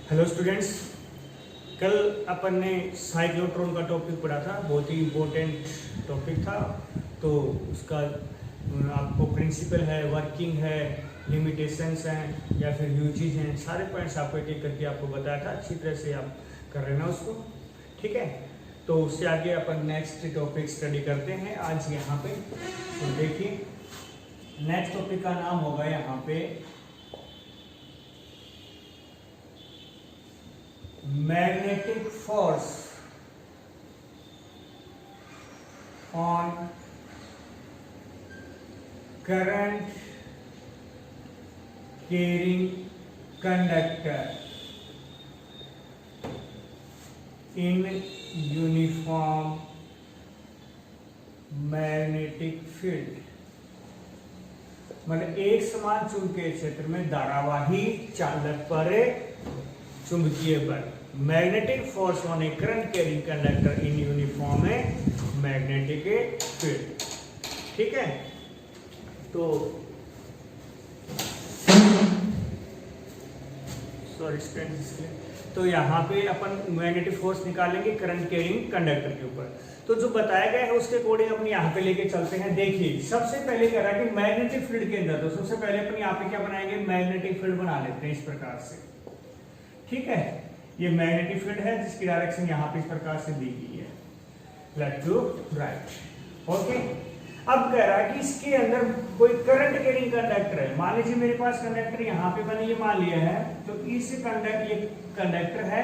Hello students, कल अपन ने cyclotron का टॉपिक पढ़ा था। बहुत ही इम्पोर्टेंट टॉपिक था। तो उसका आपको प्रिंसिपल है, वर्किंग है, लिमिटेशंस हैं या फिर यूजेज हैं, सारे पॉइंट्स आपको एक एक करके आपको बताया था। अच्छी तरह से आप कर लेना उसको, ठीक है। तो उससे आगे अपन नेक्स्ट टॉपिक स्टडी करते हैं आज यहाँ पे। तो देखिए, नेक्स्ट टॉपिक का नाम होगा यहाँ पे magnetic force on current carrying conductor in uniform magnetic field. मतलब एक समान चुंबकीय क्षेत्र में धारावाही चालक पर चुंबकीय बल, magnetic force on A current carrying conductor in uniform magnetic field, ठीक है। तो तो यहाँ पे अपन मैग्नेटिक फोर्स निकालेंगे करंट कैरिंग कंडक्टर के ऊपर। तो जो बताया गया है उसके अकॉर्डिंग अपन यहाँ पे लेके चलते हैं। देखिए, सबसे पहले कह रहा है कि मैग्नेटिक फील्ड के अंदर, तो सबसे पहले अपन यहाँ पे क्या बनाएंगे, मैग्नेटिक फील्ड बना लेते हैं इस प्रकार से, ठीक है। ये मैग्नेटिक फील्ड है जिसकी डायरेक्शन यहाँ पे इस प्रकार से दी गई है, लेफ्ट टू राइट, ओके। अब कह रहा है कि इसके अंदर कोई करंट कैरिंग कंडक्टर है। मान लीजिए मेरे पास कंडक्टर यहाँ पे मैंने ये मान लिया है, तो इस ये कंडक्टर है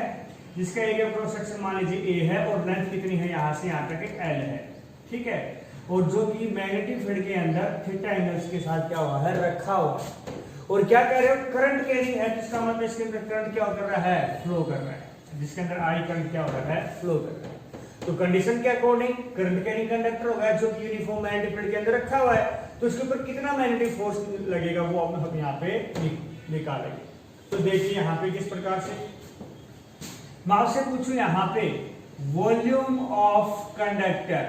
जिसका एरिया क्रॉस सेक्शन मान लीजिए ए है और लेंथ कितनी है यहाँ से यहाँ तक एल है, ठीक है। और जो कि मैग्नेटिक फील्ड के अंदर थीटा एंगल्स के साथ क्या हुआ है, रखा हुआ है। और क्या कह रहे हो, करंट कैरिंग है, जिसका मतलब इसके अंदर करंट क्या कर रहा है, फ्लो कर रहा है, जिसके अंदर आई करंट क्या हो रहा है, फ्लो कर रहा है। तो कंडीशन के अकॉर्डिंग करंट कैरिंग कंडक्टर होगा जो कि यूनिफॉर्म मैग्नेटिक फील्ड के अंदर रखा हुआ है, तो इसके ऊपर कितना मैग्नेटिक फोर्स लगेगा वो हम यहाँ पे निकालेंगे। तो देखिए यहाँ पे किस प्रकार से मैं आपसे पूछूं, यहाँ पे वॉल्यूम ऑफ कंडक्टर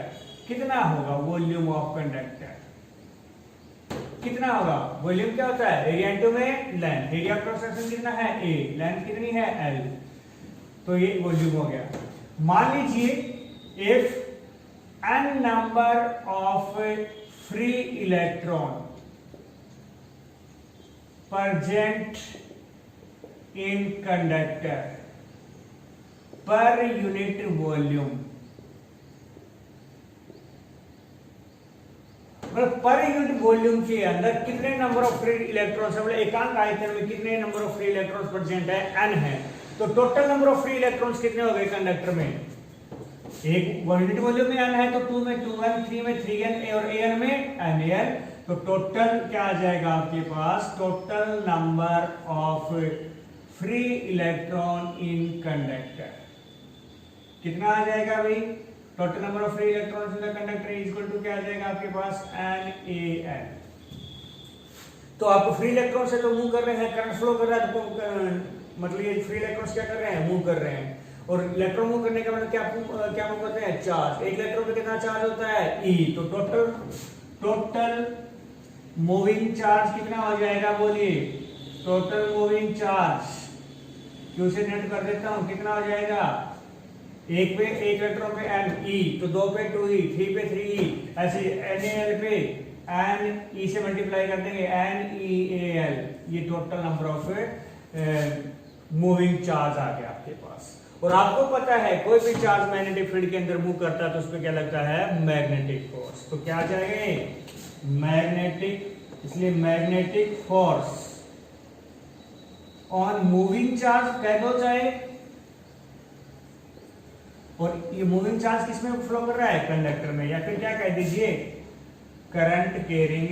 कितना होगा, वॉल्यूम ऑफ कंडक्टर कितना होगा। वॉल्यूम क्या होता है, एरिया इनटू में लेंथ, एरिया क्रॉस सेक्शन कितना है ए, लेंथ कितनी है एल, तो ये वॉल्यूम हो गया। मान लीजिए if n number of free electron present in conductor per unit volume, मतलब पर यूनिट वॉल्यूम के अंदर कितने नंबर ऑफ फ्री इलेक्ट्रॉन्स है, एकांक आयतन में कितने number of free electrons present है, n है। तो total number of free electrons कितने हो गए कंडक्टर में, एक यूनिट वॉल्यूम में n है तो 2 में 2n, 3 में 3n और an में nan। तो टोटल क्या आ जाएगा आपके पास, total number of free electron in conductor कितना आ जाएगा भाई, total number of free electrons in the conductor is equal to क्या आ जाएगा आपके पास, nan। तो आपको फ्री इलेक्ट्रॉन से तो मूव कर रहे हैं, करंट फ्लो कर रहा है, तो मतलब ये फ्री इलेक्ट्रॉन्स क्या कर रहे हैं, मूव कर रहे हैं। और इलेक्ट्रॉन मूव करने का मतलब क्या मूव करते हैं, चार्ज। एक इलेक्ट्रॉन पे कितना चार्ज होता है, ई। तो टोटल मूविंग चार्ज कितना हो जाएगा, बोलिए, टोटल मूविंग चार्ज क्यू से नेट कर देता हूं, कितना हो जाएगा, एक पे एक इलेक्ट्रॉन पे एन ई, तो 2 पे 2 ई, 3 पे 3 ई, ऐसे एन पे एन ई से मल्टीप्लाई कर देंगे, एन ई ए एल, ये total number of moving charge आ गया आपके पास। और आपको पता है कोई भी चार्ज मैग्नेटिक फील्ड के अंदर मूव करता है तो उस पर क्या लगता है, मैग्नेटिक फोर्स। तो क्या आ जाएगा, मैग्नेटिक, इसलिए magnetic force on moving charge कह दो चाहे, और ये मूविंग चार्ज किसमें फ्लो कर रहा है, कंडक्टर में, या फिर क्या कह दीजिए, करंट कैरिंग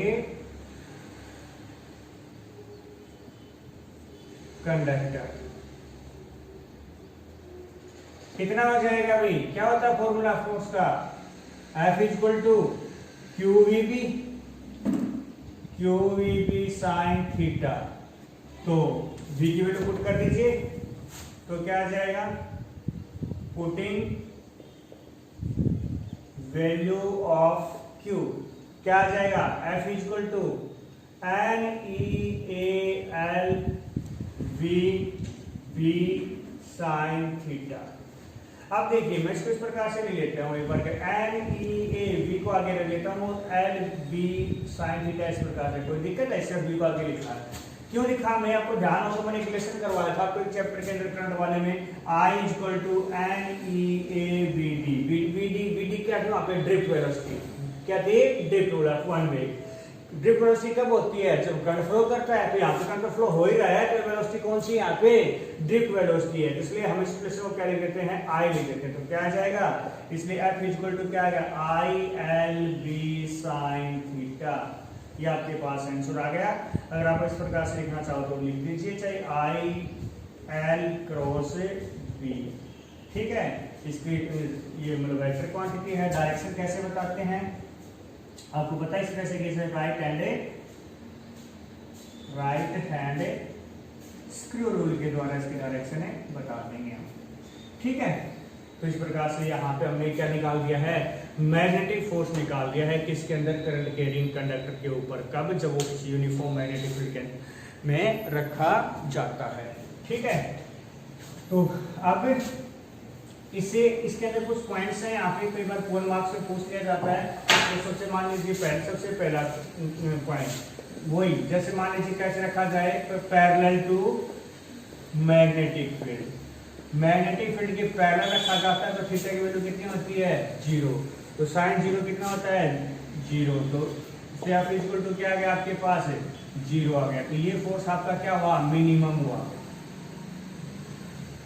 कंडक्टर। कितना हो जाएगा भाई, क्या होता है फॉर्मूला फोर्स का, F equal to QVB sine theta. तो V की वैल्यू पुट कर दीजिए, तो क्या आ जाएगा, पुटिंग वैल्यू ऑफ Q क्या आ जाएगा, F equal to NEAL V B sine theta. अब देखिए मैं इसको इस प्रकार से ले लेता हूँ, एक बार एन ई ए बी को आगे रख लेता हूँ, एल बी साइन थीटा इस प्रकार से। कोई दिक्कत है? सिर्फ बी को आगे लिखा है। क्यों लिखा? मैं आपको ध्यान हो तो मैंने रिलेशन करवाया था आपको एक चैप्टर के अंदर करंट वाले में, I equal to N E A B D. B D क्या थी वहाँ पे? Drift velocity. क्या थी? Drift one way. Drift velocity कब होती है? जब करंट फ्लो करता है। तो यहाँ पे करंट फ्लो हो ही रहा है तो वेलोसिटी कौन सी यहाँ पे? ड्रिफ्ट वेलोसिटी है। इसलिए हम इस एक्सप्रेशन को क्या लिख देते हैं? I लिख देते हैं। तो क्या आ जाएगा? इसलिए F इक्वल टू क्या आ गया? I L B sine theta. ये आपके पास आंसर आ गया। अगर आप इस प्रकार से लिखना चाहो तो लिख दीजिए, चाहे I L क्रॉस B। ठीक है, इसकी ये मतलब वेक्टर क्वांटिटी है। डायरेक्शन कैसे बताते हैं आपको पता है? इस तरह से कैसे राइट हैंड स्क्रू रूल के द्वारा इसकी डायरेक्शन है बता देंगे हम। ठीक है, तो इस प्रकार से यहाँ पे हमने क्या निकाल दिया है? मैग्नेटिक फोर्स निकाल दिया है किसके अंदर? करंट कैरिंग कंडक्टर के ऊपर। कब? जब वो किसी यूनिफॉर्म मैग्नेटिक फील्ड में रखा जाता है। ठीक है, तो अब इसे इसके अंदर कुछ पॉइंट्स हैं, यहाँ पे कई बार फुल मार्क्स में पूछ लिया जाता है। तो सबसे मान लीजिए सबसे पहला पॉइंट वही, जैसे मान लीजिए कैसे रखा जाए? Parallel to magnetic field. Magnetic field के पैरेलल रखा जाता है तो थीटा की वैल्यू कितनी होती है? 0। तो साइन 0 कितना होता है? 0। तो इससे आप इक्वल टू क्या आ गया आपके पास? 0 आ गया। तो ये फोर्स आपका क्या हुआ? मिनिमम हुआ।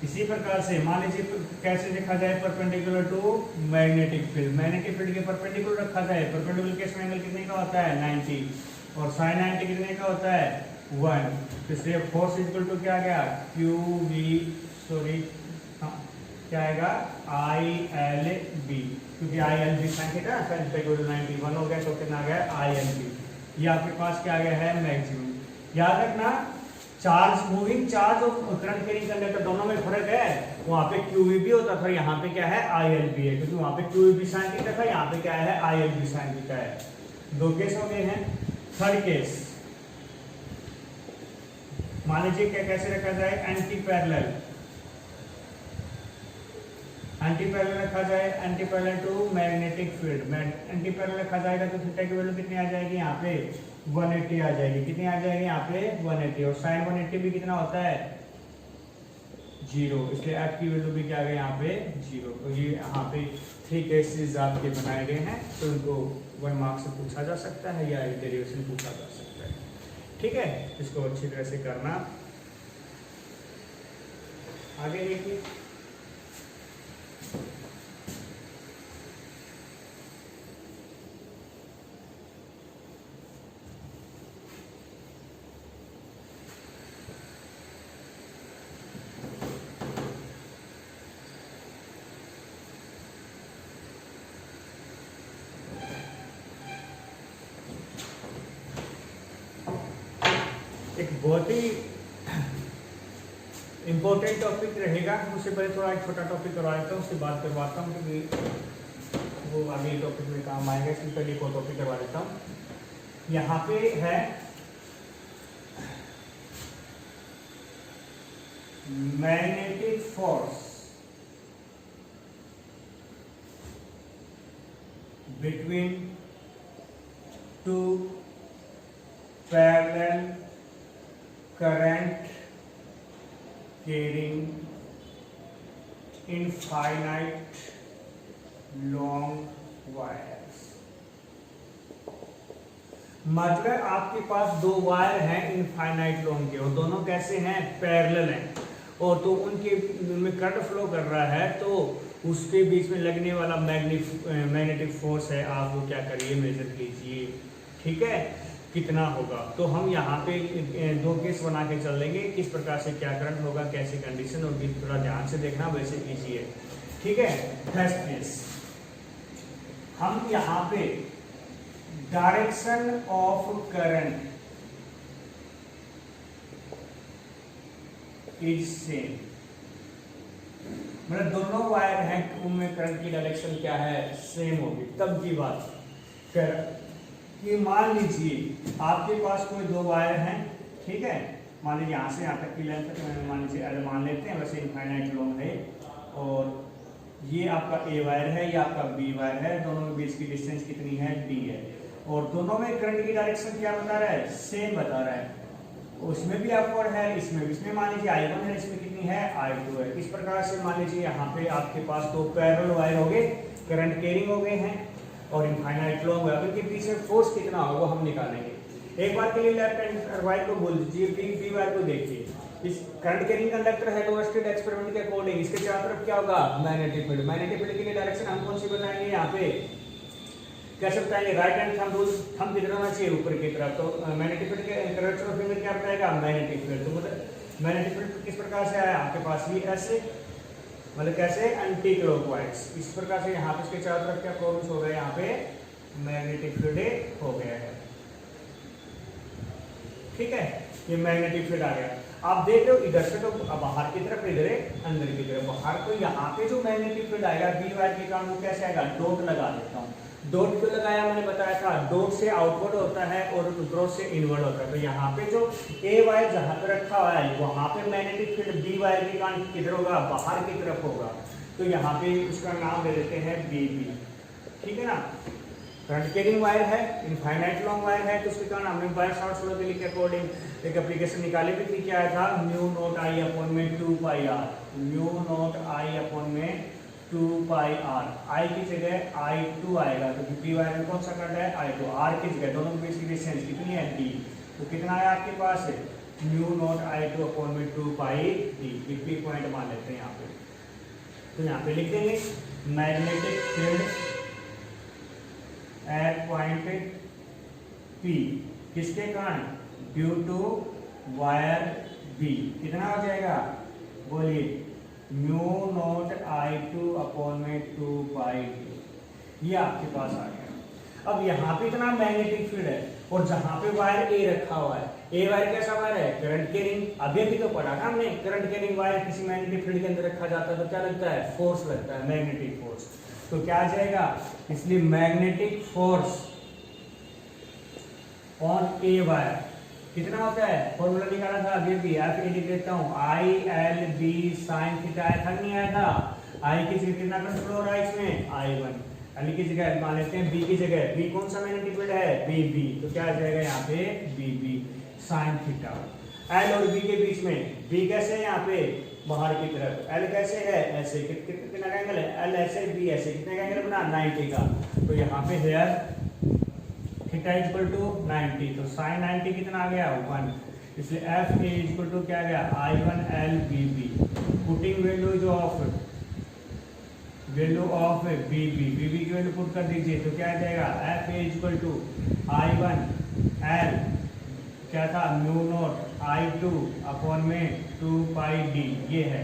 इसी प्रकार से मान लीजिए कैसे लिखा जाए? Perpendicular to magnetic field. Magnetic field के परपेंडिकुलर रखा जाए। परपेंडिकुलर केस में एंगल कितने का होता है? 90। और साइन 90 कितने का होता है? 1। इसलिए फोर्स इक्वल टू क्या आ गया? क्यू वी सॉरी क्या आएगा? आई एल बी, क्योंकि I L B sine theta sine theta equal to 91 हो गया। तो कितना आ गया? I L B. ये आपके पास क्या आ गया है? मैक्सिमम। याद रखना, चार्ज मूविंग चार्ज और करंट कैरिंग कंडक्टर दोनों में फर्क है। वहां पे QEB होता था, यहाँ पे क्या है? ILB है, क्योंकि वहां पे QEB साइन थीटा था, यहाँ पे क्या है? ILB साइन थीटा है। दो केस हो गए हैं। थर्ड केस मान लीजिए क्या कैसे रखा जाए? एंटी पैरेलल रखा जाए। Anti parallel to magnetic field. Anti parallel रखा जाएगा तो थीटा की वैल्यू कितनी आ जाएगी? यहाँ पे 180 आ जाएगी। कितनी आ जाएगी यहाँ पे? 180। और साइन 180 भी कितना होता है? 0। इसलिए F की वैल्यू भी क्या आ गई यहाँ पे? 0। तो ये यहाँ पे 3 केसेस आपके बनाए गए हैं, तो उनको 1 मार्क्स से पूछा जा सकता है या डेरिवेशन पूछा जा सकता है। ठीक है, इसको अच्छी तरह से करना। आगे देखिए, एक बहुत ही इम्पोर्टेंट टॉपिक रहेगा। उससे पहले थोड़ा एक छोटा टॉपिक करवा देता हूँ, उसके बाद करवाता हूँ, क्योंकि वो आगे टॉपिक में काम आएगा। इसलिए पहले एक और टॉपिक करवा देता हूँ। यहाँ पे है magnetic force between two parallel current carrying infinite long wires। मतलब आपके पास दो वायर हैं इनफाइनाइट लॉन्ग के, और दोनों कैसे हैं? पैरेलल हैं। और तो उनके में करंट फ्लो कर रहा है, तो उसके बीच में लगने वाला मैग्नेटिक फोर्स है, आप वो क्या करिए? मेजर कीजिए। ठीक है, कितना होगा? तो हम यहाँ पे 2 केस बना के चल लेंगे, किस प्रकार से क्या करंट होगा, कैसी कंडीशन होगी, थोड़ा ध्यान से देखना, वैसे कीजिए। ठीक है, फर्स्ट केस हम यहाँ पे direction of current is same, मतलब दोनों वायर हैं, उनमें करंट की डायरेक्शन क्या है? सेम होगी। तब की बात कर कि मान लीजिए आपके पास कोई 2 वायर हैं, ठीक है, मान लीजिए यहाँ से यहाँ तक की लेंथ मान लीजिए L मान लेते हैं, वैसे इनफाइनाइट लॉन्ग है और ये आपका A वायर है, ये आपका B वायर है, दोनों के बीच की डिस्टेंस कितनी है, D है। और दोनों में करंट की डायरेक्शन क्या बता रहा है, सेम बता रहा है। उसमें भी अपवर्ड है, इसमें मान लीजिए I1 है, इसमें कितनी है, I2 है। इस प्रकार से मान लीजिए यहाँ पे आपके पास दो पैरेलल वायर हो गए, करंट कैरिंग हो गए हैं और इनफाइनाइट लॉन्ग हो गया। अब इनके पीछे फोर्स कितना होगा वो हम निकालेंगे। एक बार के लिए लेफ्ट हैंड वायर को बोल दीजिए, बी वायर को देखिए। इस करंट कैरिंग कंडक्टर है तो स्टेट एक्सपेरिमेंट के अकॉर्डिंग इसके चारों तरफ क्या होगा, मैग्नेटिक फील्ड। मैग्नेटिक फील्ड के लिए डायरेक्शन हम कौन सी बताएंगे, यहाँ पे कैसे बताएंगे, right hand thumb rule, thumb किधर होना चाहिए, ऊपर की तरफ। तो मैग्नेटिक फील्ड के करवेचर ऑफ फिंगर क्या बताएगा, मैग्नेटिक फील्ड। तो मतलब मैग्नेटिक फील्ड किस प्रकार से आया आपके पास, ये ऐसे मतलब कैसे, एंटी क्लॉकवाइज। इस प्रकार से यहाँ पे इसके चारों तरफ क्या प्रोड्यूस हो गया, यहाँ पे मैग्नेटिक फील्ड हो गया है। ठीक है, ये मैग्नेटिक फील्ड आ गया। आप देख रहे हो इधर से तो बाहर की तरफ, इधर है अंदर की तरफ। बाहर तो यहाँ पे जो मैग्नेटिक फील्ड आएगा बी वायर के कारण वो कैसे आएगा, डॉट लगा देता हूँ। डॉट क्यों लगाया, मैंने बताया था, डॉट से आउटवर्ड होता है और डॉट से इनवर्ड होता है। तो यहाँ पे जो ए वायर जहाँ पे रखा हुआ है वहाँ पे मैग्नेटिक फील्ड बी वायर के कारण किधर होगा, बाहर की तरफ होगा। तो यहाँ पे उसका नाम दे देते हैं बी बी। ठीक है ना, करंट कैरिंग वायर है, इनफाइनाइट लॉन्ग वायर है, तो उसके कारण हमने बायर शॉर्ट स्लो के अकॉर्डिंग एक एप्लीकेशन निकाली भी थी। क्या आया था, म्यू नॉट आई अपॉन में 2 pi R, mu naught I upon में 2 पाई आर। आई की जगह I2 आएगा क्योंकि बी वायर में कौन सा करंट है, I2। आर की जगह दोनों के बीच की डिस्टेंस कितनी है, D। तो कितना आया आपके पास है, म्यू नॉट I2 अपॉन में 2 पाई D। पी पॉइंट मान लेते हैं यहाँ पे। तो यहाँ पे लिख देंगे magnetic field at point P किसके कारण, ड्यू टू वायर B। कितना हो जाएगा, बोलिए, म्यू नॉट I2 अपॉन में 2 पाई D। ये आपके पास आ गया। अब यहाँ पे इतना मैग्नेटिक फील्ड है और जहाँ पे वायर A रखा हुआ है, A वायर कैसा वायर है, करंट कैरिंग। अभी तो पढ़ा था हमने, करंट कैरिंग वायर किसी मैग्नेटिक फील्ड के अंदर रखा जाता है तो क्या लगता है, फोर्स लगता है, मैग्नेटिक फोर्स। तो क्या आ जाएगा, इसलिए magnetic force on a wire कितना होता है, फॉर्मूला निकाला था अभी भी, आप ये लिख देता हूँ, I L B sine theta आया था, नहीं आया था। आई की जगह कितना कंट्रोल हो रहा है इसमें, I1। एल की जगह मान लेते हैं बी की जगह, बी कौन सा मैग्नेटिक फील्ड है, बी बी। तो क्या आ जाएगा यहाँ पे, B B sine theta. L और बी के बीच में, बी कैसे है यहाँ पे, बाहर की तरफ, एल कैसे है, ऐसे, कितना एंगल है, एल ऐसे, बी ऐसे, कितने का एंगल बना, 90 का। तो यहाँ पे हेयर थीटा इक्वल टू 90, तो साइन 90 कितना आ गया, 1। इसलिए एफ ए इक्वल टू क्या आ गया, I1 L B B। Putting value of B B की वैल्यू पुट कर दीजिए, तो क्या आ जाएगा, F A equal to I1 L क्या था, म्यू नॉट I2 अपॉन में 2 पाई D। ये है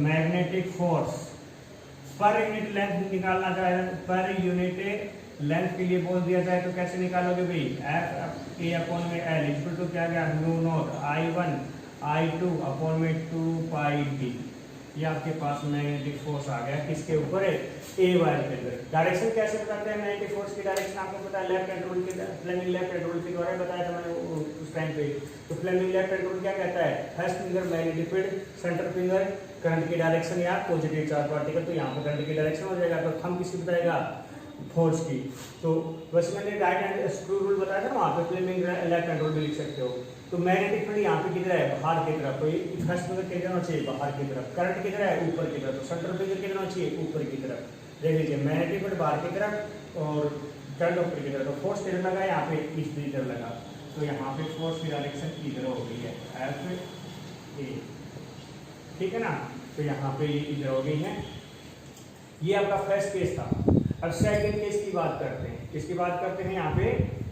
magnetic force per unit length निकालना चाहे, पर यूनिट लेंथ के लिए बोल दिया जाए तो कैसे निकालोगे भाई, एफ ए अपॉन में एल इक्वल टू क्या गया, mu naught I1 I2 upon में 2 पाई D। ये आपके पास मैग्नेटिक फोर्स आ गया, किसके ऊपर है, ए वायर के अंदर। डायरेक्शन कैसे बताते हैं, मैग्नेटिक फोर्स की डायरेक्शन आपको पता है, लेफ्ट हैंड रूल के, फ्लेमिंग लेफ्ट हैंड रूल के द्वारा बताया था मैंने उस टाइम पे। तो फ्लेमिंग लेफ्ट हैंड रूल क्या कहता है, first finger magnetic field, centre finger current की डायरेक्शन या पॉजिटिव चार्ज पार्टिकल। तो यहाँ पर करंट की डायरेक्शन हो जाएगा, तो थंब किसकी बताएगा, फोर्स की। तो वैसे मैंने राइट हैंड स्क्रू रूल बताया था ना, वहाँ पे फ्लेमिंग लेफ्ट हैंड रूल भी लिख सकते हो। तो मैग्नेटिक फील्ड यहाँ पे किधर है, बाहर की तरफ। तो ये फर्स्ट फिंगर किधर होना चाहिए, बाहर की तरफ। करंट किधर है, ऊपर की तरफ। तो सेंटर फिंगर किधर होना चाहिए, ऊपर की तरफ। देख लीजिए, मैग्नेटिक फील्ड बाहर की तरफ और करंट ऊपर की तरफ। तो फोर्स किधर लगा, यहाँ पे इधर लगा। तो यहाँ पे फोर्स की डायरेक्शन इधर हो गई है, एफ ए। ठीक है ना, तो यहाँ पे इधर हो गई है। ये आपका फर्स्ट केस था। अब सेकंड केस की बात करते हैं, किसकी बात करते हैं यहाँ पे,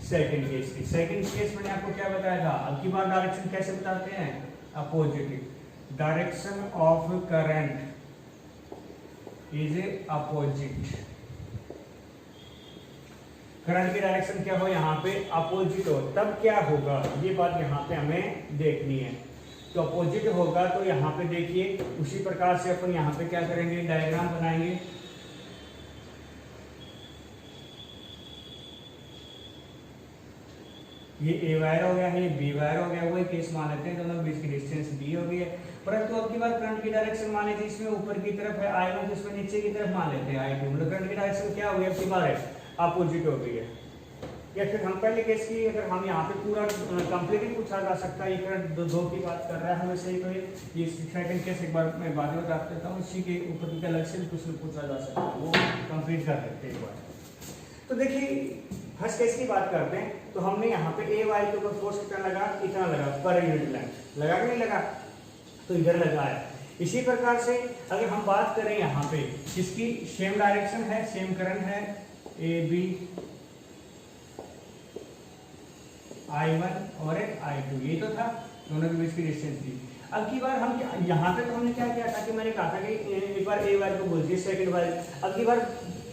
सेकंड केस की। सेकंड केस मैंने आपको क्या बताया था, अब की बार डायरेक्शन कैसे बताते हैं, opposite. Direction of current is opposite. Current की डायरेक्शन क्या हो, यहाँ पे अपोजिट हो, तब क्या होगा, ये बात यहाँ पे हमें देखनी है। तो अपोजिट होगा तो यहाँ पे देखिए, उसी प्रकार से अपन यहाँ पे क्या करेंगे, डायग्राम बनाएंगे। ये ए वायर हो गया है, ये बी वायर हो गया, वही केस मान लेते हैं, दोनों के बीच की डिस्टेंस बी हो गई है। परंतु अब की बार करंट की डायरेक्शन मान लेते हैं, इसमें ऊपर की तरफ है I1, जिसमें नीचे की तरफ मान लेते हैं I2, मतलब करंट की डायरेक्शन क्या हो गई अब की बार है अपोजिट हो गई है। या फिर हम पहले केस की अगर हम यहाँ पे पूरा कंप्लीटली पूछा जा सकता है, ये करंट दो की बात कर रहा है हमें सही, तो ये सेकंड केस एक बार मैं बाद में बता देता हूँ, इसी के ऊपर की अलग से कुछ पूछा जा सकता है, वो कंप्लीट कर लेते हैं एक बार। तो देखिए फर्स्ट केस की बात करते हैं, तो हमने यहाँ पे ए वाई के ऊपर फोर्स कितना लगा, इतना लगा पर यूनिट लेंथ, लगा कि नहीं लगा, तो इधर लगा है। इसी प्रकार से अगर हम बात करें यहाँ पे इसकी सेम डायरेक्शन है, सेम करंट है ए बी I1 और एक I2, ये तो था दोनों के बीच की डिस्टेंस थी। अब की बार हम यहाँ पे तो हमने क्या किया था कि मैंने कहा था कि एक बार ए वायर को बोलिए, सेकंड वायर, अब की बार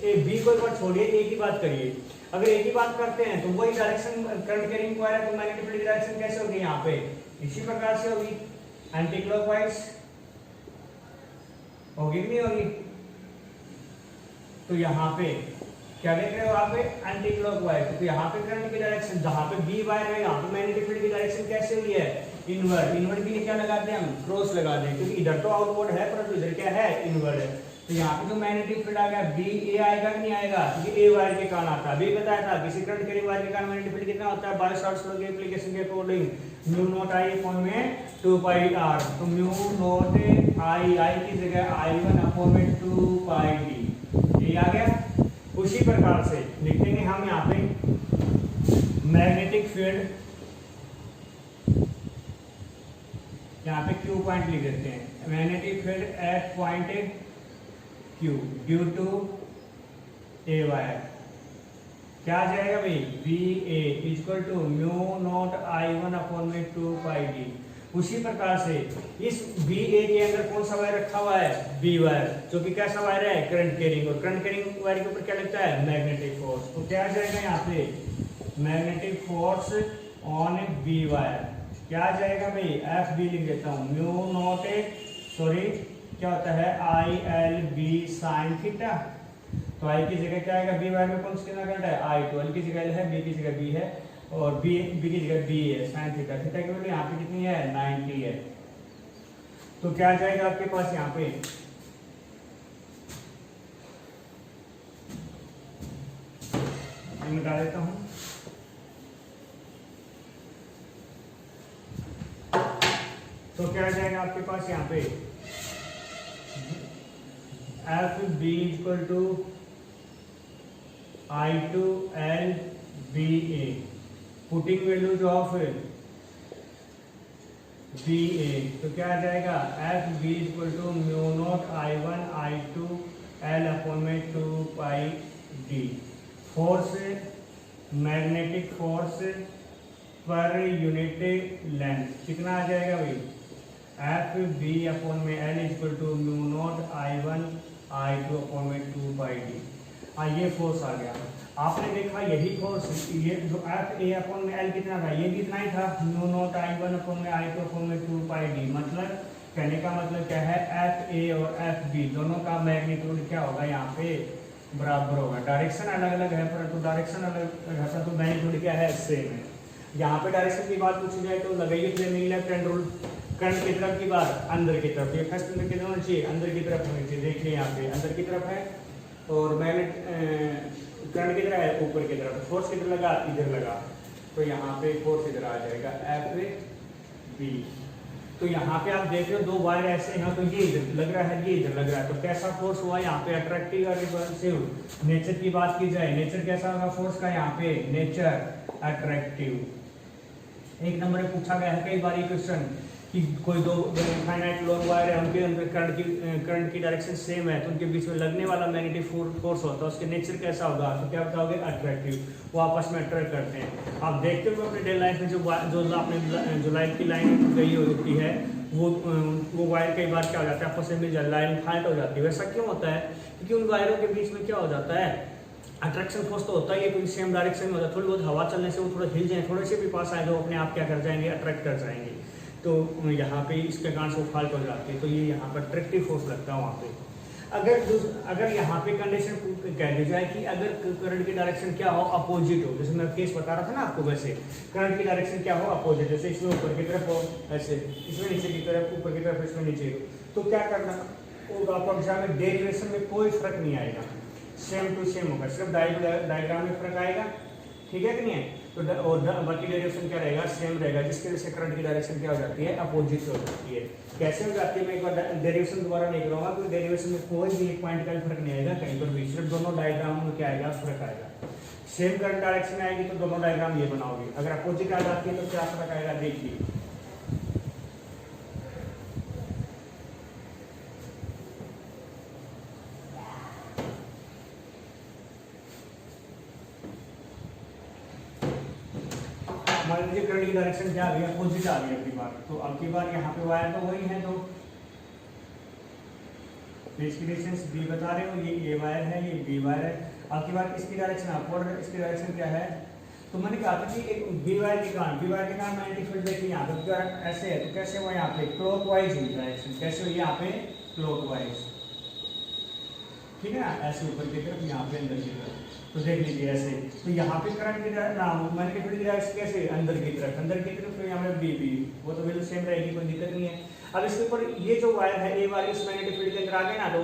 ए बी को एक बार छोड़िए, ए की बात करिए। अगर ए की बात करते हैं तो वही डायरेक्शन करंट कैरिंग वायर है, तो मैग्नेटिक फील्ड की डायरेक्शन कैसे होगी यहाँ पे, इसी प्रकार से होगी, एंटी क्लॉकवाइज होगी कि नहीं होगी। तो यहाँ पे क्या देख रहे हो आप, एंटी क्लॉकवाइज, तो यहाँ पे करंट की डायरेक्शन, जहाँ पे बी वायर है यहाँ पे मैग्नेटिक फील्ड की डायरेक्शन कैसे हुई है, इनवर्ड। इनवर्ड के लिए क्या लगाते हैं हम, क्रॉस लगा दें, क्योंकि इधर तो आउटवर्ड है परंतु इधर क्या है, इनवर्ड है। तो यहाँ पे जो मैग्नेटिक फील्ड आ गया बी ए आएगा कि नहीं आएगा, क्योंकि ए वायर के कारण आता है। अभी बताया था किसी करंट कैरिंग वायर के कारण मैग्नेटिक फील्ड कितना होता है, बाय शॉर्ट सर्किट एप्लीकेशन के according mu naught I upon में 2 पाई आर, तो म्यू नॉट आई की जगह I1 अपॉन में 2 पाई डी, ये आ गया। उसी प्रकार से लिखेंगे हम यहाँ पे मैग्नेटिक फील्ड, यहाँ पे Q पॉइंट लिख देते हैं, magnetic field at point Q due to a wire, क्या आ जाएगा भाई, B A equal to mu not I1 upon में 2 पाई डी। उसी प्रकार से इस बी ए के अंदर कौन सा वायर रखा हुआ है, बी वायर, जो कि कैसा वायर है, करंट कैरिंग, और करंट कैरिंग वायर के ऊपर क्या लगता है, मैग्नेटिक फोर्स। तो क्या आ जाएगा यहाँ पे, magnetic force on B wire, क्या आ जाएगा भाई, एफ बी लिख देता हूँ, म्यू नॉट सॉरी क्या होता है, I L B sine theta. तो आई की जगह क्या आएगा, बी वायर में कौन सा करंट है, I2, एल की जगह है, बी की जगह बी है, और बी की जगह बी है, साइन थीटा, थीटा की वैल्यू यहाँ पे कितनी है, 90 है। तो क्या आ जाएगा आपके पास यहाँ पे, निकाल देता हूं, तो क्या आ जाएगा आपके पास यहाँ पे, F B equal to I2 L B A, putting values of B A, तो क्या आ जाएगा, F B equal to mu not I1 I2 L upon में 2 pi D. Force, magnetic force per unit length कितना आ जाएगा भाई, F B upon में L equal to mu not I1 I2 upon में 2 पाई डी। हाँ ये force आ गया, आपने देखा यही फोर्स, ये जो एफ ए अपॉन में एल कितना था, ये भी इतना ही था, म्यू नॉट I1 अपॉन में I2 अपॉन में 2 पाई डी। मतलब कहने का मतलब क्या है, एफ ए और एफ बी दोनों का मैग्नीट्यूड क्या होगा, यहाँ पे बराबर होगा। डायरेक्शन अलग अलग है परंतु डायरेक्शन अलग है परंतु मैग्नीट्यूड क्या है, सेम है। यहाँ पे डायरेक्शन की बात पूछी जाए तो लगाइए Fleming left hand rule, current की तरफ की बात अंदर की तरफ, ये फर्स्ट अंदर की तरफ होनी चाहिए, अंदर की तरफ होनी चाहिए। देखिए यहाँ पे अंदर की तरफ है और मैग्नेट करंट की तरफ है ऊपर की तरफ, फोर्स किधर लगा, इधर लगा, तो यहाँ पे फोर्स इधर आ जाएगा एफ बी। तो यहाँ पे आप देख रहे हो दो वायर ऐसे हैं, तो ये इधर लग रहा है, ये इधर लग रहा है, तो कैसा फोर्स हुआ यहाँ पे, अट्रैक्टिव और रिपल्सिव। नेचर की बात की जाए, नेचर कैसा होगा फोर्स का, यहाँ पे नेचर अट्रैक्टिव। एक नंबर में पूछा गया है कई बार ये क्वेश्चन कि कोई दो इनफाइनाइट लॉन्ग वायर है, उनके अंदर करंट की डायरेक्शन सेम है, तो उनके बीच में लगने वाला मैग्नेटिक फोर्स होता है, उसके नेचर कैसा होगा, तो क्या बताओगे, अट्रैक्टिव, वो आपस में अट्रैक्ट करते हैं। आप देखते हो अपने डे लाइफ में जो आपने जो लाइट की लाइन गई होती है, वो वायर कई बार क्या हो जाता है, आपस में मिल जाए, लाइन फाइट हो जाती है। वैसा क्यों होता है, क्योंकि उन वायरों के बीच में क्या हो जाता है, अट्रैक्शन फोर्स तो होता ही है, क्योंकि सेम डायरेक्शन में होता है, थोड़ी बहुत हवा चलने से वो थोड़ा हिल जाए, थोड़े से भी पास आए तो अपने आप क्या कर जाएंगे, अट्रैक्ट कर जाएंगे। तो यहाँ पे इसके कारण से वो फाल्ट हो जाती है, तो ये यहाँ पर अट्रैक्टिव फोर्स लगता है वहाँ पे। अगर यहाँ पे कंडीशन कह दी जाए कि अगर करंट की डायरेक्शन क्या हो, अपोजिट हो, जैसे मैं केस बता रहा था ना आपको, वैसे करंट की डायरेक्शन क्या हो, अपोजिट, जैसे इसमें ऊपर की तरफ हो ऐसे, इसमें नीचे की तरफ, ऊपर की तरफ, इसमें नीचे, तो क्या करना होगा आपको एग्जाम में, डेरिवेशन में कोई फर्क नहीं आएगा, सेम टू सेम होगा, सिर्फ डायग्राम में फर्क आएगा, ठीक है कि नहीं है, तो और बाकी डायरेक्शन क्या रहेगा, सेम रहेगा, जिसकी वजह से करंट की डायरेक्शन क्या हो जाती है, अपोजिट हो जाती है। कैसे हो जाती है मैं एक बार डेरिवेशन दोबारा नहीं करूँगा, तो डेरिवेशन में कोई भी एक पॉइंट का फर्क नहीं आएगा कहीं पर भी, सिर्फ दोनों डायग्राम में क्या आएगा, फर्क आएगा। सेम करंट डायरेक्शन आएगी तो दोनों डायग्राम ये बनाओगे, अगर अपोजिट आ जाती है तो क्या फर्क आएगा, देखिए मान लीजिए करंट की डायरेक्शन क्या आ गई, अपोजिट आ गई अपनी बार, तो अब की बार यहाँ पे वायर तो वही है, तो इसकी डिस्टेंस b बता रहे हो, ये a वायर है, ये b वायर है, अब की बार इसकी डायरेक्शन अपवर्ड, इसकी डायरेक्शन क्या है, तो मैंने कहा था कि एक b वायर के कारण मैग्नेटिक फील्ड देखिए यहाँ पे ऐसे है, तो कैसे हुआ यहाँ पे क्लॉकवाइज हुई डायरेक्शन, कैसे हुई यहाँ पे क्लॉकवाइज, ठीक है ना, ऐसे ऊपर की तरफ, यहाँ पे अंदर की तरफ, तो देख लीजिए ऐसे, तो यहाँ पे करंट की मैग्नेटिक फील्ड की डायरेक्शन कैसे, अंदर की तरफ, तो यहाँ पे b वो तो बिल्कुल सेम रहेगी, कोई दिक्कत नहीं है। अब इसके ऊपर ये जो वायर है ए वाली इस मैग्नेटिक फील्ड के अंदर आ गए ना, तो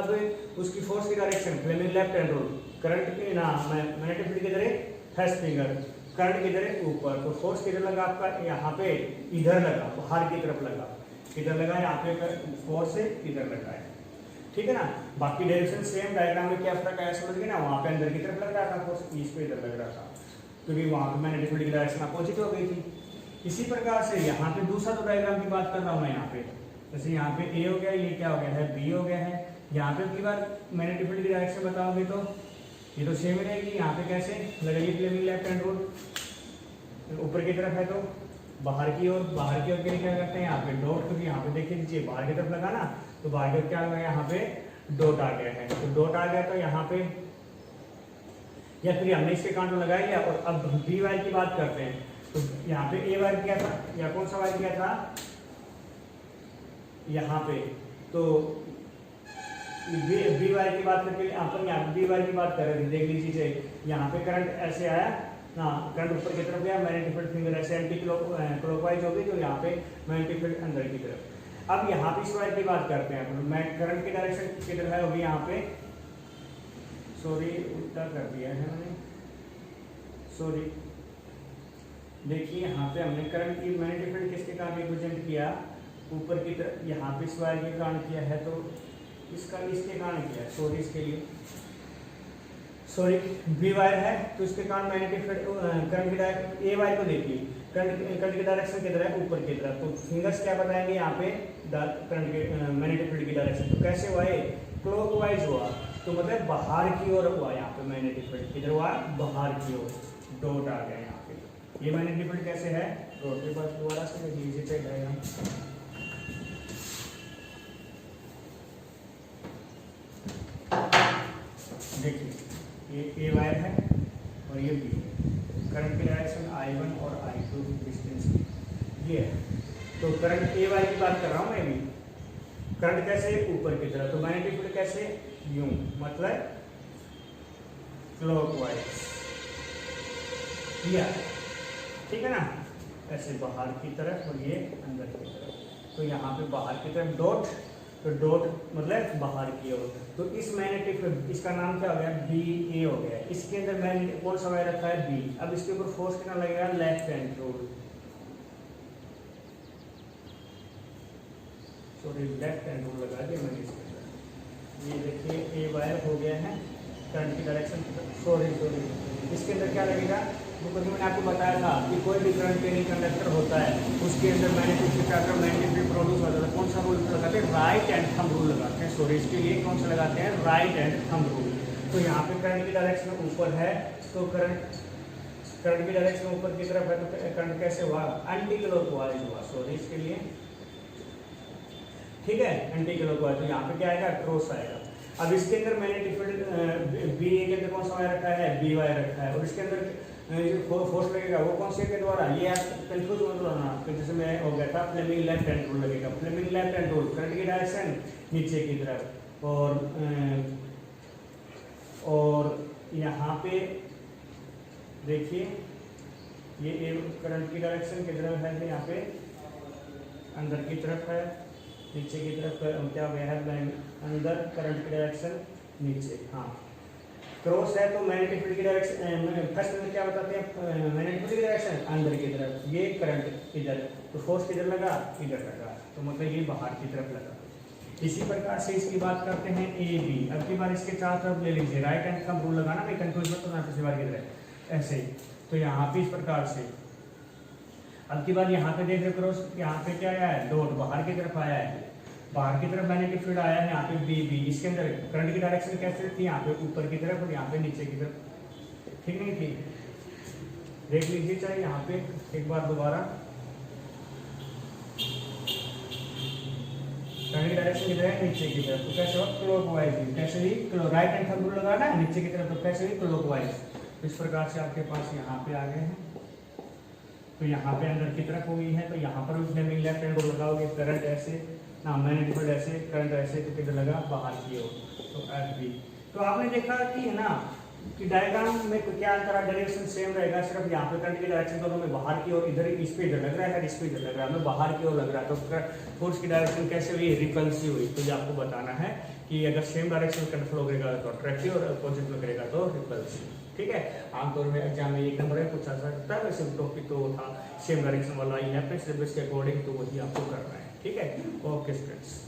अब उसकी फोर्स की direction Fleming left hand rule, current के ना मैग्नेटिक फील्ड की तरह फर्स्ट फिंगर, करंट की तरह ऊपर, तो फोर्स किधर लगा आपका, यहाँ पे इधर लगा, बाहर की तरफ लगा, किधर लगा, यहाँ पे फोर्स से इधर लगा है, ठीक है ना। बाकी डायरेक्शन सेम, डायग्राम में क्या फर्क आया समझ गए ना, वहाँ पे अंदर की तरफ लग रहा था फोर्स, इस पे इधर लग रहा था, क्योंकि वहाँ पे मैग्नेटिक फील्ड की डायरेक्शन अपोजिट हो गई थी। इसी प्रकार से यहाँ पे दूसरा तो डायग्राम की बात कर रहा हूँ मैं, यहाँ पे जैसे यहाँ पे ए हो गया, ये क्या हो गया है, बी हो गया है, यहाँ पे की बार मैग्नेटिक फील्ड की डायरेक्शन बताओगे तो ये तो सेम रहेगी, यहाँ पे कैसे लगेगी, फ्लेमिंग लेफ्ट हैंड रूल, ऊपर की तरफ है तो बाहर की ओर के लिए क्या करते हैं, यहाँ पे डॉट, क्योंकि यहाँ पे देखिए नीचे बाहर की तरफ लगा ना, तो बाहर की तरफ क्या आ गया, यहाँ पे डॉट आ गया है, तो डॉट आ गया, तो यहाँ पे या फिर हमने इसके कांटो लगा लिया, और अब बी वायर की बात करते हैं, तो यहाँ पे ए वायर किया था, या कौन सा वायर किया था, यहाँ पे, तो बी वायर की बात करके अपन यहाँ बी वायर की बात कर रहे थे, देख लीजिए यहाँ पे करंट ऐसे आया ना, करंट ऊपर की तरफ गया, मैग्नेटिक फील्ड फिंगर ऐसे एंटी क्लॉकवाइज हो गई, तो यहाँ पे मैग्नेटिक फील्ड अंदर की तरफ। अब यहाँ पे इस वायर की बात करते हैं, तो मैं करंट की डायरेक्शन किधर है, होगी यहाँ पे, सॉरी उल्टा कर दिया है मैंने, सॉरी, देखिए यहाँ पे हमने करंट की मैग्नेटिक फील्ड किसके कारण रिप्रेजेंट किया, ऊपर की तरफ, यहाँ पे इस वायर के कारण किया है, तो इसके कारण किया, सॉरी इसके लिए, सॉरी बी वायर है, तो इसके कारण मैग्नेटिक फील्ड करंट की डायरेक्शन, ए वायर को देखिए करंट की डायरेक्शन किधर है, ऊपर की तरफ, तो फिंगर्स क्या बताएंगे यहाँ पे करंट के मैग्नेटिक फील्ड की डायरेक्शन, तो कैसे हुआ है, क्लॉकवाइज हुआ, तो मतलब बाहर की ओर हुआ, यहाँ पे मैग्नेटिक फील्ड किधर हुआ, बाहर की ओर, डॉट आ गया यहाँ पे, ये मैग्नेटिक फील्ड कैसे है, डॉट के पास दोबारा से इजी चेक रहेगा, देखिए ये ए वायर है और ये बी है, करंट की डायरेक्शन I1 और I2 डिस्टेंस ये है, तो करंट ए वायर की बात कर रहा हूँ मैं भी, करंट कैसे ऊपर की तरफ, तो मैग्नेटिक फील्ड कैसे यूं, मतलब क्लॉकवाइज, ठीक है ना, ऐसे बाहर की तरफ और ये अंदर की तरफ, तो यहाँ पे बाहर की तरफ डॉट, तो डॉट मतलब बाहर की ओर, तो इस मैग्नेटिक फील्ड, इसका नाम क्या हो गया, बी ए हो गया, इसके अंदर मैग्नेटिक कौन सा वायर रखा है, बी, अब इसके ऊपर फोर्स कितना लगेगा, left hand rule, sorry left hand rule लगा दिया मैंने इसके अंदर, ये देखिए ए वायर हो गया है करंट की डायरेक्शन, सॉरी इसके अंदर क्या लगेगा, क्योंकि मैंने आपको बताया था कि कोई भी करंट कैरिंग कंडक्टर होता है उसके अंदर magnetic field magnetic field produce होता है, कौन सा रूल लगाते हैं, राइट एंड थंब रूल लगाते हैं, सॉरी इसके लिए कौन सा लगाते हैं, राइट एंड थंब रूल, तो यहाँ पे करंट की डायरेक्शन ऊपर है, तो करंट की डायरेक्शन ऊपर की तरफ है, तो करंट कैसे हुआ, एंटी क्लॉकवाइज हुआ, सॉरी इसके लिए, ठीक है, एंटी क्लॉकवाइज, तो यहाँ पे क्या आएगा, क्रॉस आएगा। अब इसके अंदर मैग्नेटिक फील्ड बी ए के अंदर कौन सा वायर रखा है, बी वायर रखा है, और इसके अंदर फोर्स लगेगा वो कौन से के द्वारा, ये आप कंफ्यूज मत होना, जैसे मैं हो गया था फ्लेमिंग लेफ्ट हैंड रूल लगेगा, Fleming left hand rule, current की डायरेक्शन नीचे की तरफ, और यहाँ पे देखिए ये करंट की डायरेक्शन किधर है, यहाँ पे अंदर की तरफ है, नीचे की तरफ क्या हो गया है, अंदर करंट की डायरेक्शन नीचे, हाँ क्रॉस है तो मैग्नेटिक फील्ड की डायरेक्शन फर्स्ट में क्या बताते हैं, मैग्नेटिक फील्ड की डायरेक्शन अंदर की तरफ, ये करंट इधर, तो फोर्स किधर लगा, इधर लगा, तो मतलब ये बाहर की तरफ लगा। इसी प्रकार से इसकी बात करते हैं ए बी। अब की बार इसके चारों तरफ ले लीजिए, राइट हैंड का रूल लगाना, मैं कंफ्यूज मत होना पिछली बार की तरह ऐसे ही। तो यहाँ पे इस प्रकार से, अब की बार यहाँ पे देख रहे क्रॉस, यहाँ पे क्या आया है, डॉट बाहर की तरफ आया है, बाहर की तरफ मैग्नेटिक फील्ड आया है, यहाँ पे बी बी, इसके अंदर करंट की डायरेक्शन कैसे थी, यहाँ पे ऊपर की तरफ और यहाँ पे नीचे की तरफ, ठीक नहीं थी, देख लीजिए चाहे यहाँ पे एक बार दोबारा, करंट की डायरेक्शन किधर है, नीचे की तरफ, तो कैसे हो, क्लॉकवाइज, कैसे ही राइट हैंड थंब रूल लगाना है, नीचे की तरफ, तो कैसे ही क्लॉकवाइज। इस प्रकार से आपके पास यहाँ पे आ गए हैं, तो यहाँ पे अंदर की तरफ हो गई है, तो यहाँ पर भी फ्लेमिंग लेफ्ट हैंड रूल लगाओगे, करंट ऐसे ना, मैग्नेटिक फील्ड ऐसे, करंट ऐसे, तो किधर लगा, बाहर की ओर, तो एफ बी। तो आपने देखा कि है ना कि डायग्राम में क्या अंतर है, डायरेक्शन सेम रहेगा, सिर्फ यहाँ पे करंट की डायरेक्शन दोनों में बाहर की ओर, इधर इस पे इधर लग रहा है, इस पे इधर लग रहा है, हमें बाहर की ओर लग रहा है, तो फोर्स की डायरेक्शन कैसे हुई, रिपल्सिव हुई। तो ये आपको बताना है कि अगर सेम डायरेक्शन में करंट फ्लो करेगा तो अट्रैक्टिव और अपोजिट में करेगा तो रिपल्सिव, ठीक है। आमतौर में एग्जाम में एक नंबर है, पूछा सकता है, वैसे टॉपिक तो था सेम डायरेक्शन वाला ही है, अपने सिलेबस के अकॉर्डिंग, तो वही आपको करना है, ठीक है। Okay students.